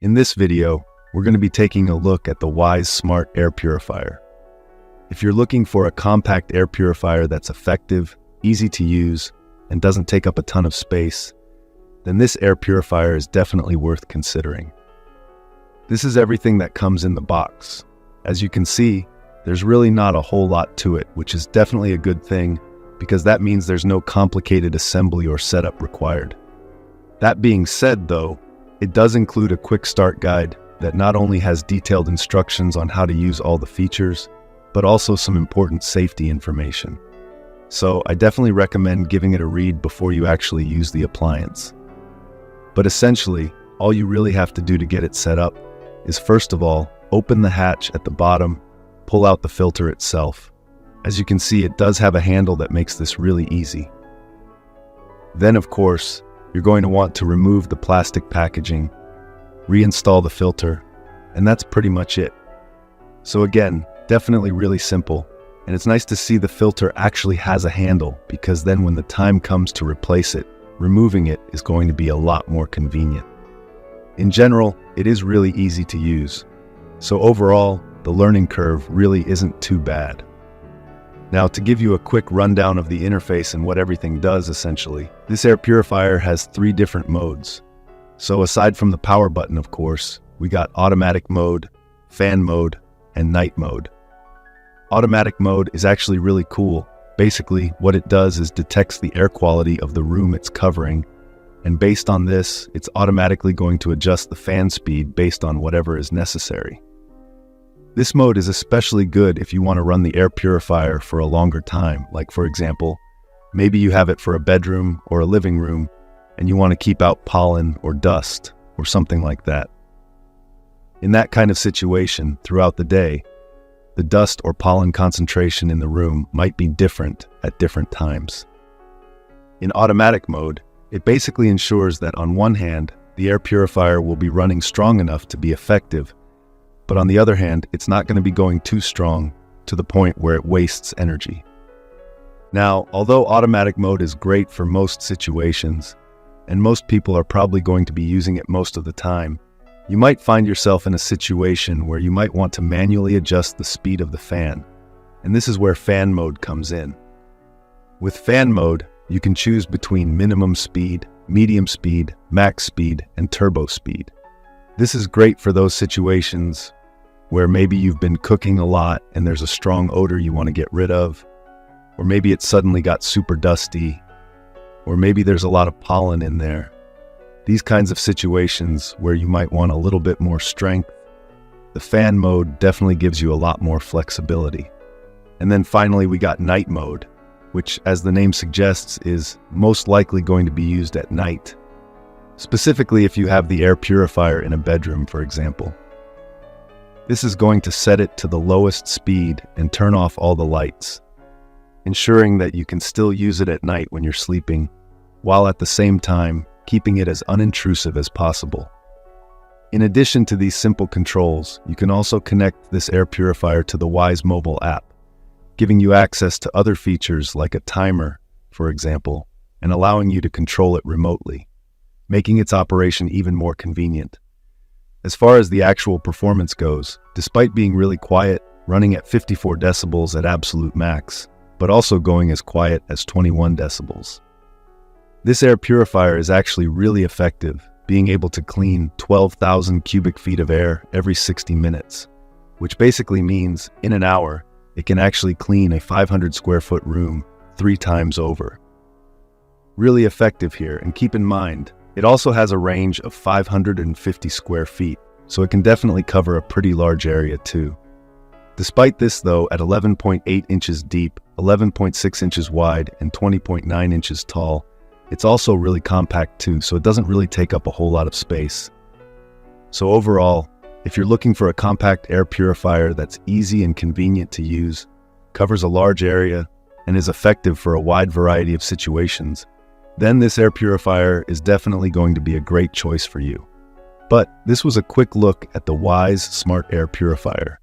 In this video, we're going to be taking a look at the Wyze Smart Air Purifier. If you're looking for a compact air purifier that's effective, easy to use, and doesn't take up a ton of space, then this air purifier is definitely worth considering. This is everything that comes in the box. As you can see, there's really not a whole lot to it, which is definitely a good thing because that means there's no complicated assembly or setup required. That being said, though, it does include a quick start guide that not only has detailed instructions on how to use all the features, but also some important safety information. So I definitely recommend giving it a read before you actually use the appliance. But essentially, all you really have to do to get it set up is first of all, open the hatch at the bottom, pull out the filter itself. As you can see, it does have a handle that makes this really easy. Then of course, you're going to want to remove the plastic packaging, reinstall the filter, and that's pretty much it. So again, definitely really simple, and it's nice to see the filter actually has a handle because then when the time comes to replace it, removing it is going to be a lot more convenient. In general, it is really easy to use, so overall, the learning curve really isn't too bad. Now, to give you a quick rundown of the interface and what everything does essentially, this air purifier has 3 different modes. So aside from the power button, of course, we got automatic mode, fan mode, and night mode. Automatic mode is actually really cool. Basically, what it does is detects the air quality of the room it's covering, and based on this, it's automatically going to adjust the fan speed based on whatever is necessary. This mode is especially good if you want to run the air purifier for a longer time, like for example, maybe you have it for a bedroom or a living room, and you want to keep out pollen or dust or something like that. In that kind of situation, throughout the day, the dust or pollen concentration in the room might be different at different times. In automatic mode, it basically ensures that on one hand, the air purifier will be running strong enough to be effective, but on the other hand, it's not going to be going too strong to the point where it wastes energy. Now, although automatic mode is great for most situations, and most people are probably going to be using it most of the time, you might find yourself in a situation where you might want to manually adjust the speed of the fan, and this is where fan mode comes in. With fan mode, you can choose between minimum speed, medium speed, max speed, and turbo speed. This is great for those situations where maybe you've been cooking a lot and there's a strong odor you want to get rid of, or maybe it suddenly got super dusty, or maybe there's a lot of pollen in there. These kinds of situations where you might want a little bit more strength, the fan mode definitely gives you a lot more flexibility. And then finally we got night mode, which as the name suggests is most likely going to be used at night. Specifically if you have the air purifier in a bedroom, for example. This is going to set it to the lowest speed and turn off all the lights, ensuring that you can still use it at night when you're sleeping, while at the same time keeping it as unintrusive as possible. In addition to these simple controls, you can also connect this air purifier to the Wyze mobile app, giving you access to other features like a timer, for example, and allowing you to control it remotely, making its operation even more convenient. As far as the actual performance goes, despite being really quiet, running at 54 decibels at absolute max, but also going as quiet as 21 decibels. This air purifier is actually really effective, being able to clean 12,000 cubic feet of air every 60 minutes, which basically means in an hour, it can actually clean a 500 square foot room 3 times over. Really effective here, and keep in mind, it also has a range of 550 square feet, so it can definitely cover a pretty large area too. Despite this though, at 11.8 inches deep, 11.6 inches wide, and 20.9 inches tall, it's also really compact too, so it doesn't really take up a whole lot of space. So overall, if you're looking for a compact air purifier that's easy and convenient to use, covers a large area, and is effective for a wide variety of situations, then this air purifier is definitely going to be a great choice for you. But this was a quick look at the Wyze Smart Air Purifier.